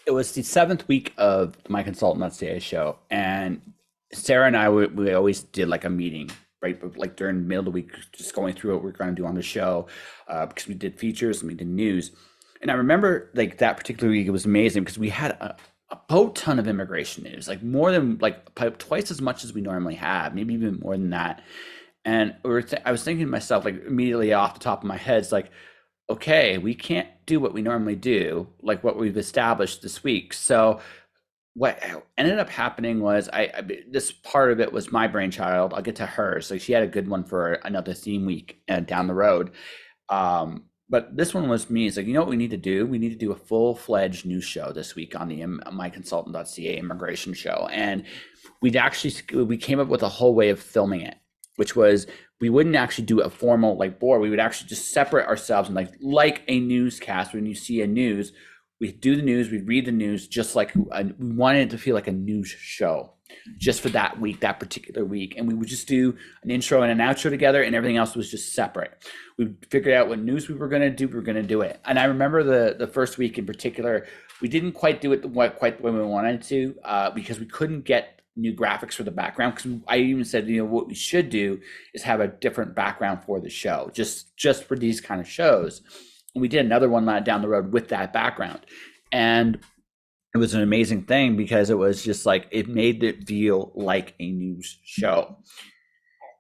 It was the seventh week of my consultant.ca show, and Sarah and I we always did like a meeting, right? But like during the middle of the week, just going through what we're going to do on the show, because we did features and we did news. And I remember like that particular week, it was amazing because we had a boat ton of immigration news, like more than like twice as much as we normally have, maybe even more than that. And I was thinking to myself, like immediately off the top of my head, it's like, okay, we can't do what we normally do, like what we've established this week. So what ended up happening was this part of it was my brainchild. I'll get to hers. So she had a good one for another theme week down the road. But this one was me. It's like, you know what we need to do? We need to do a full-fledged news show this week on the myconsultant.ca immigration show. And we came up with a whole way of filming it, which was we wouldn't actually do a formal like board. We would actually just separate ourselves and like a newscast. When you see a news, we do the news, we read the news, just like we wanted it to feel like a news show just for that week, that particular week. And we would just do an intro and an outro together, and everything else was just separate. We figured out what news we were going to do. We were going to do it. And I remember the first week in particular, we didn't quite do it quite the way we wanted to, because we couldn't get new graphics for the background. Because I even said, what we should do is have a different background for the show, just for these kind of shows. And we did another one down the road with that background, and it was an amazing thing because it was just like it made it feel like a news show.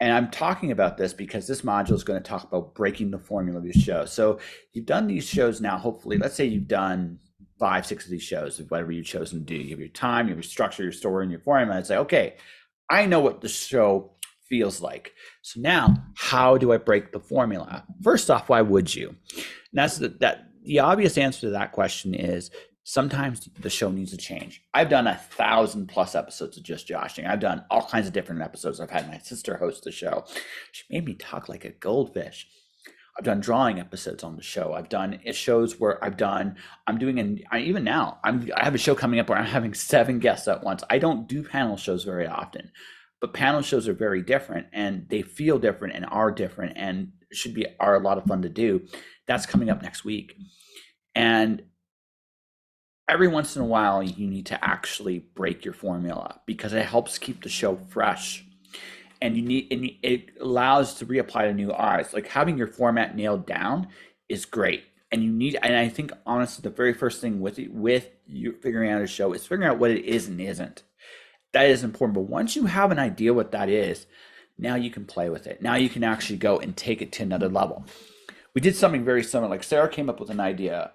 And I'm talking about this because this module is going to talk about breaking the formula of your show. So you've done these shows now, hopefully, let's say you've done 5, 6 of these shows, whatever you've chosen to do. You have your time, you have your structure, your story, and your formula, and say, okay, I know what the show feels like. So now, how do I break the formula? First off, why would you? And that's the obvious answer to that question is sometimes the show needs to change. I've done 1,000+ episodes of Just Joshing. I've done all kinds of different episodes. I've had my sister host the show. She made me talk like a goldfish. I've done drawing episodes on the show. I've done shows where I'm doing, even now, I have a show coming up where I'm having 7 guests at once. I don't do panel shows very often, but panel shows are very different, and they feel different and are different, and are a lot of fun to do. That's coming up next week. And every once in a while, you need to actually break your formula because it helps keep the show fresh. And it allows to reapply to new eyes. Like having your format nailed down is great. And I think honestly, the very first thing with you figuring out a show is figuring out what it is and isn't. That is important. But once you have an idea what that is, now you can play with it. Now you can actually go and take it to another level. We did something very similar. Like Sarah came up with an idea.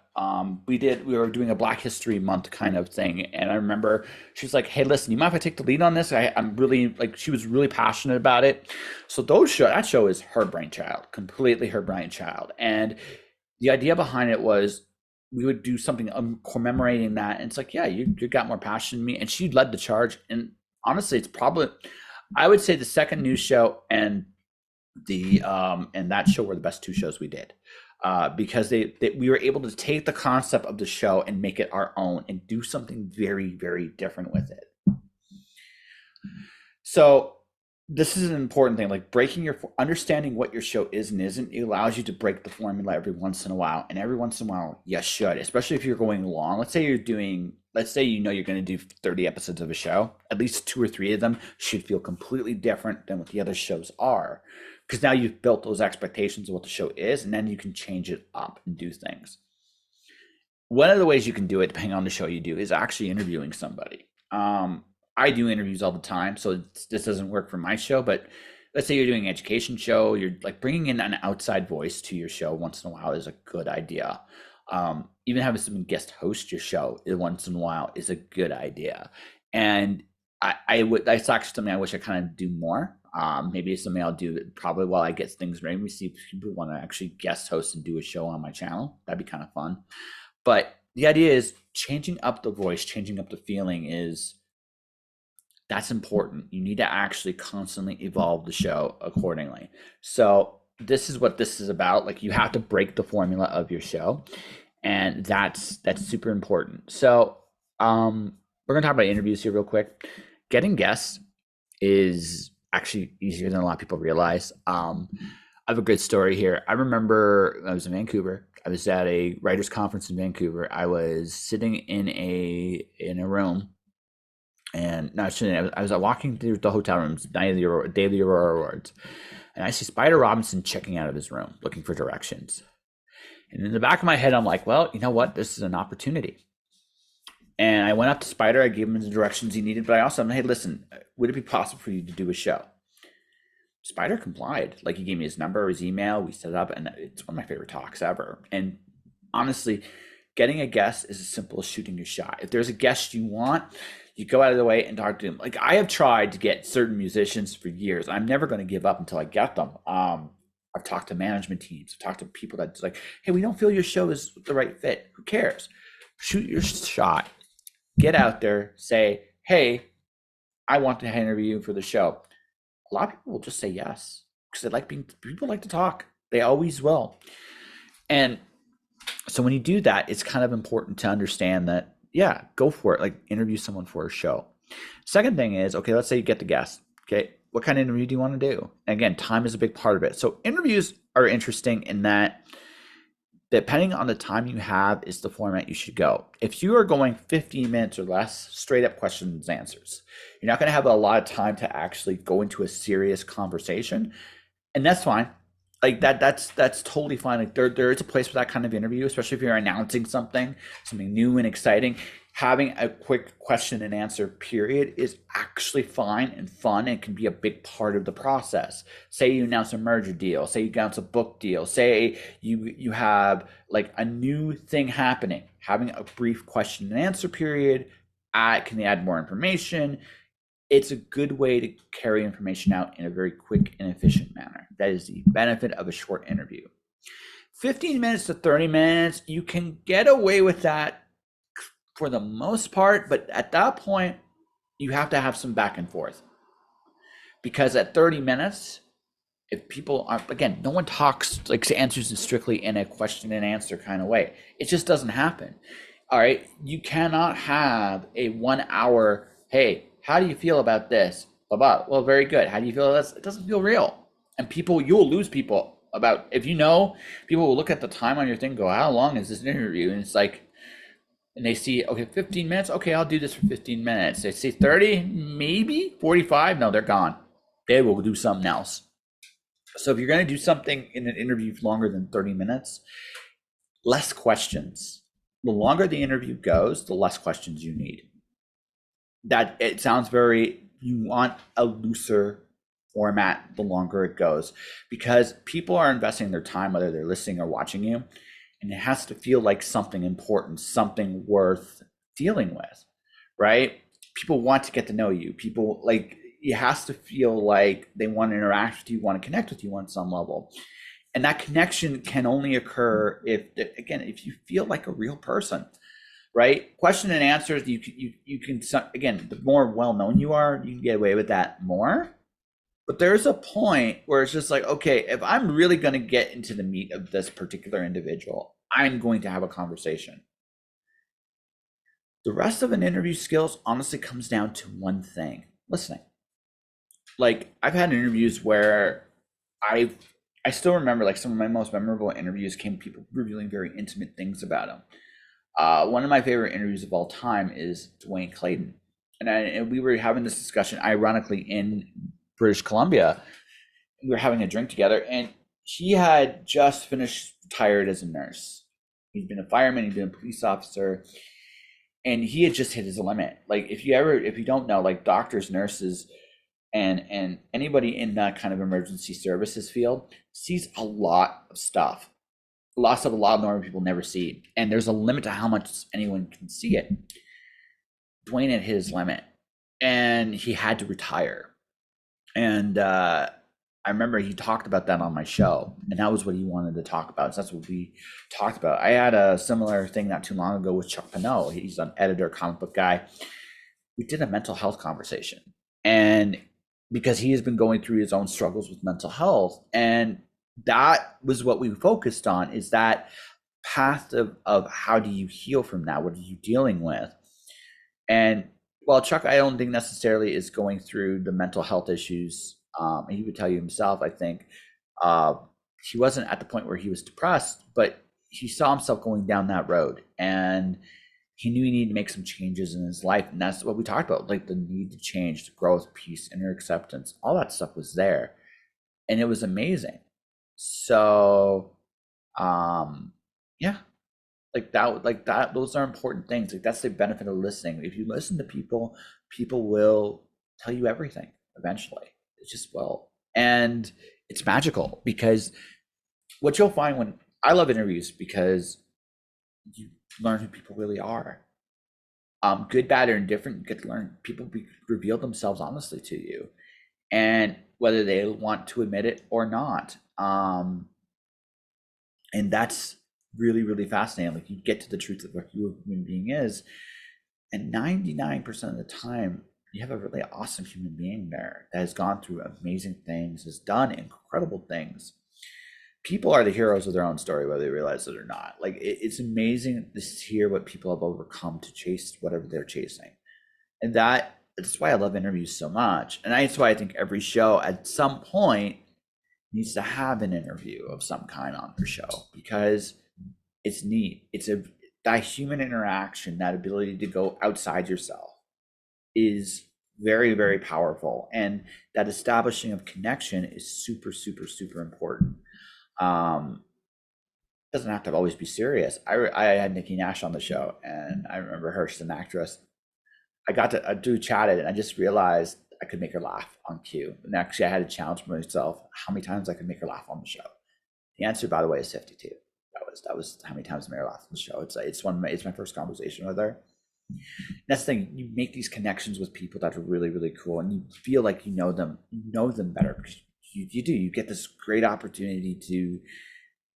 We were doing a Black History Month kind of thing, and I remember she's like, "Hey, listen, you mind if I take the lead on this?" I'm really like, she was really passionate about it. So that show is her brainchild, completely her brainchild, and the idea behind it was we would do something commemorating that. And it's like, yeah, you got more passion than me, and she led the charge. And honestly, it's probably, I would say, the second news show and that show were the best 2 shows we did, because we were able to take the concept of the show and make it our own and do something very, very different with it. So this is an important thing, like understanding what your show is and isn't. It allows you to break the formula every once in a while, and every once in a while you should, especially if you're going long. Let's say you're going to do 30 episodes of a show. At least 2 or 3 of them should feel completely different than what the other shows are, because now you've built those expectations of what the show is, and then you can change it up and do things. One of the ways you can do it, depending on the show you do, is actually interviewing somebody. I do interviews all the time, so this doesn't work for my show, but let's say you're doing an education show, you're like bringing in an outside voice to your show once in a while is a good idea. Even having someone guest host your show once in a while is a good idea. And that's actually something I wish I kind of do more. Maybe it's something I'll do probably while I get things ready. We see if people want to actually guest host and do a show on my channel. That'd be kind of fun. But the idea is changing up the voice, changing up the feeling that's important. You need to actually constantly evolve the show accordingly. So this is what this is about. Like, you have to break the formula of your show, and that's super important. So we're gonna talk about interviews here real quick. Getting guests is actually easier than a lot of people realize. I have a good story here. I remember I was in Vancouver, I was at a writers conference in Vancouver. I was sitting in a room, and no, I was walking through the hotel rooms, night of the Aurora, day of the Aurora Awards, and I see Spider Robinson checking out of his room, looking for directions. And in the back of my head, I'm like, well, you know what? This is an opportunity. And I went up to Spider. I gave him the directions he needed, but I also, hey, listen, would it be possible for you to do a show? Spider complied. Like, he gave me his number, his email. We set it up, and it's one of my favorite talks ever. And honestly, getting a guest is as simple as shooting your shot. If there's a guest you want, you go out of the way and talk to them. Like, I have tried to get certain musicians for years. I'm never going to give up until I get them. I've talked to management teams. I've talked to people that's like, hey, we don't feel your show is the right fit. Who cares? Shoot your shot. Get out there. Say, hey, I want to interview you for the show. A lot of people will just say yes because people like to talk. They always will. And so when you do that, it's kind of important to understand that, yeah, go for it. Like, interview someone for a show. Second thing is, okay, let's say you get the guest. Okay, what kind of interview do you want to do? And again, time is a big part of it. So interviews are interesting in that, depending on the time you have, is the format you should go. If you are going 15 minutes or less, straight up questions and answers, you're not going to have a lot of time to actually go into a serious conversation, and that's fine. Like, that's totally fine. Like, there is a place for that kind of interview, especially if you're announcing something new and exciting. Having a quick question and answer period is actually fine and fun, and can be a big part of the process. Say you announce a merger deal, say you announce a book deal, say you have like a new thing happening. Having a brief question and answer period, can add more information. It's a good way to carry information out in a very quick and efficient manner. That is the benefit of a short interview. 15 minutes to 30 minutes, you can get away with that for the most part, but at that point, you have to have some back and forth. Because at 30 minutes, if people are, again, no one talks, like, answers it strictly in a question and answer kind of way. It just doesn't happen. All right. You cannot have a 1 hour, hey, how do you feel about this? Blah, blah. Well, very good. How do you feel about this? It doesn't feel real. And you'll lose people about, if you know, people will look at the time on your thing, go, how long is this interview? And it's like, and they see, okay, 15 minutes. Okay, I'll do this for 15 minutes. They say 30, maybe 45. No, they're gone. They will do something else. So if you're going to do something in an interview longer than 30 minutes, less questions. The longer the interview goes, the less questions you need. That it sounds you want a looser format the longer it goes, because people are investing their time, whether they're listening or watching you, and it has to feel like something important, something worth dealing with, right? People want to get to know you. People, like, it has to feel like they want to interact with you, want to connect with you on some level. And that connection can only occur if you feel like a real person, right? Question and answers, you can, again, the more well-known you are, you can get away with that more. But there's a point where it's just like, okay, if I'm really going to get into the meat of this particular individual, I'm going to have a conversation. The rest of an interview skills honestly comes down to one thing: listening. Like, I've had interviews where I still remember, like, some of my most memorable interviews came people revealing very intimate things about them. One of my favorite interviews of all time is Dwayne Clayton. And we were having this discussion, ironically, in British Columbia. We were having a drink together, and he had just finished retired as a nurse. He'd been a fireman, he'd been a police officer, and he had just hit his limit. Like, if you don't know, like, doctors, nurses, and anybody in that kind of emergency services field sees a lot of stuff. A lot of normal people never see. And there's a limit to how much anyone can see it. Dwayne had hit his limit, and he had to retire. And I remember he talked about that on my show, and that was what he wanted to talk about. So that's what we talked about. I had a similar thing not too long ago with Chuck Pannell. He's an editor, comic book guy. We did a mental health conversation, and because he has been going through his own struggles with mental health, and that was what we focused on, is that path of how do you heal from that? What are you dealing with? And while Chuck, I don't think necessarily is going through the mental health issues, he would tell you himself, I think, he wasn't at the point where he was depressed, but he saw himself going down that road, and he knew he needed to make some changes in his life, and that's what we talked about, like the need to change, the growth, peace, inner acceptance, all that stuff was there, and it was amazing. So, yeah, like that, those are important things. Like that's the benefit of listening. If you listen to people, people will tell you everything eventually. It just will. And it's magical because what you'll find when I love interviews because you learn who people really are. Good, bad, or indifferent, you get to learn people reveal themselves honestly to you, and whether they want to admit it or not. And that's really, really fascinating. Like you get to the truth of what your human being is, and 99% of the time, you have a really awesome human being there that has gone through amazing things, has done incredible things. People are the heroes of their own story, whether they realize it or not. Like it's amazing to hear what people have overcome to chase whatever they're chasing, and that's why I love interviews so much. And that's why I think every show at some point needs to have an interview of some kind on their show because it's neat. It's a that human interaction, that ability to go outside yourself is very, very powerful. And that establishing of connection is super, super, super important. Um, doesn't have to always be serious. I had Nikki Nash on the show, and I remember her, she's an actress. I got to do chatted, and I just realized I could make her laugh on cue. And actually, I had to challenge myself how many times I could make her laugh on the show. The answer, by the way, is 52. That was how many times I made her laugh on the show. It's my first conversation with her. And that's the thing. You make these connections with people that are really, really cool, and you feel like you know them better because you do. You get this great opportunity to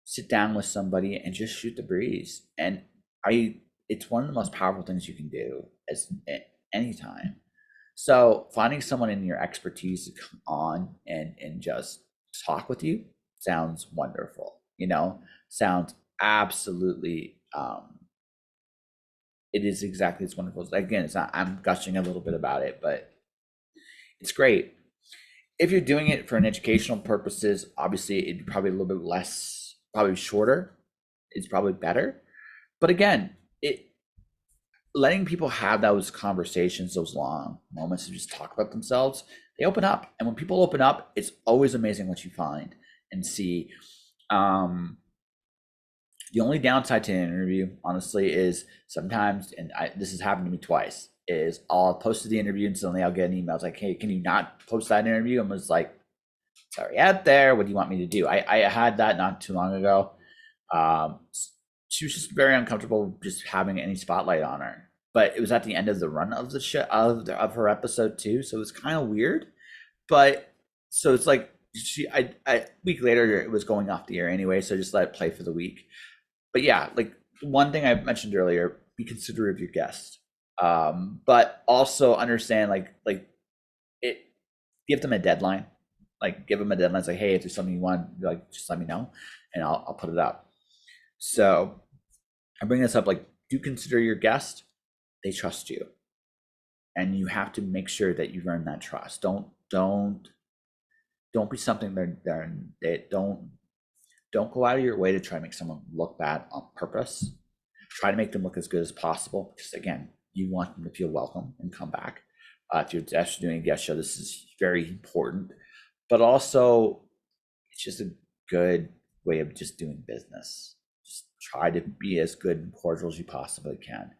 sit down with somebody and just shoot the breeze. And it's one of the most powerful things you can do as anytime. So finding someone in your expertise to come on and just talk with you sounds wonderful. Sounds absolutely. It is exactly as wonderful. Again, it's not. I'm gushing a little bit about it, but it's great. If you're doing it for an educational purposes, obviously it'd be probably a little bit less, probably shorter. It's probably better. But again, it letting people have those conversations, those long moments to just talk about themselves, they open up. And when people open up, it's always amazing what you find and see. The only downside to an interview, honestly, is sometimes, and this has happened to me twice, is I'll post the interview and suddenly I'll get an email. It's like, hey, can you not post that interview? And I was like, sorry, out there. What do you want me to do? I had that not too long ago. Um, she was just very uncomfortable just having any spotlight on her. But it was at the end of the run of the show of her episode too, so it was kind of weird. But so it's like a week later it was going off the air anyway, so just let it play for the week. But yeah, like one thing I mentioned earlier, be considerate of your guest, but also understand like it. Give them a deadline, like give them a deadline. It's like, hey, if there's something you want, like just let me know, and I'll put it up. So I bring this up, like do consider your guest. They trust you, and you have to make sure that you earn that trust. Don't be something they don't go out of your way to try to make someone look bad on purpose. Try to make them look as good as possible. Because again, you want them to feel welcome and come back. If you're actually doing a guest show, this is very important. But also, it's just a good way of just doing business. Just try to be as good and cordial as you possibly can.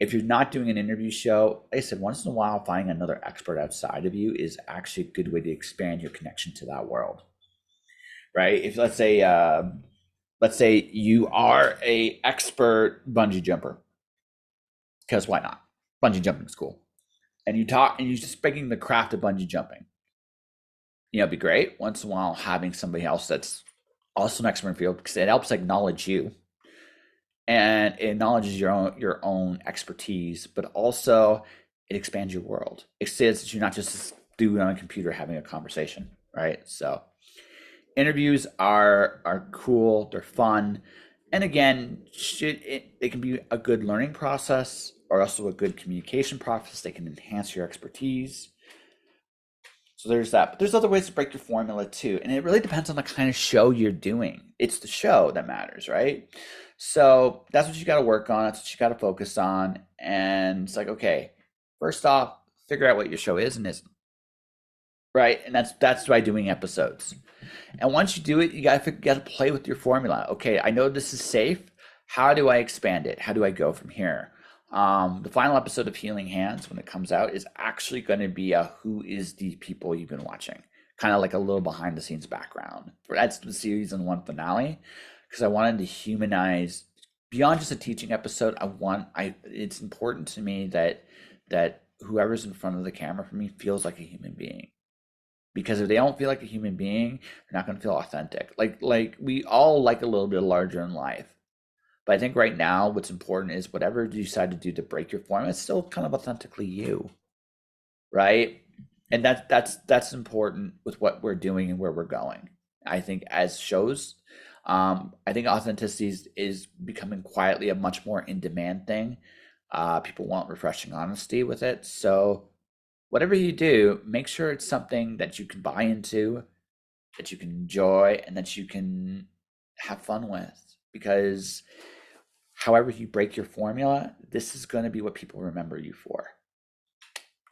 If you're not doing an interview show, like I said, once in a while, finding another expert outside of you is actually a good way to expand your connection to that world, right? If let's say you are a expert bungee jumper, because why not? Bungee jumping is cool, and you're just speaking the craft of bungee jumping. It'd be great once in a while having somebody else that's also an expert in the field because it helps acknowledge you and it acknowledges your own expertise, but also it expands your world. It says that you're not just a dude on a computer having a conversation, right? So interviews are cool, they're fun, and again, they can be a good learning process or also a good communication process. They can enhance your expertise. So there's that. But there's other ways to break your formula too. And it really depends on the kind of show you're doing. It's the show that matters, right? So that's what you got to work on. That's what you got to focus on. And it's like, okay, first off, figure out what your show is and isn't, right? And that's by doing episodes. And once you do it, you got to play with your formula. Okay, I know this is safe. How do I expand it? How do I go from here? The final episode of Healing Hands, when it comes out, is actually going to be a who is the people you've been watching, kind of like a little behind the scenes background. That's the season one finale, because I wanted to humanize beyond just a teaching episode. It's important to me that whoever's in front of the camera for me feels like a human being, because if they don't feel like a human being, they're not going to feel authentic. Like we all like a little bit larger in life, but I think right now what's important is whatever you decide to do to break your form, it's still kind of authentically you, right? And that's important with what we're doing and where we're going. I think as shows, I think authenticity is becoming quietly a much more in demand thing. People want refreshing honesty with it, so whatever you do, make sure it's something that you can buy into, that you can enjoy, and that you can have fun with. Because however you break your formula, this is going to be what people remember you for.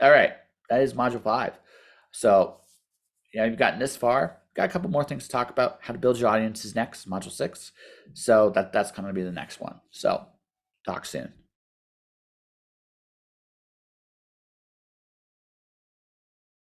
All right, that is module 5. So, you've gotten this far. Got a couple more things to talk about. How to build your audience is next, module 6. So that's going to be the next one. So, talk soon.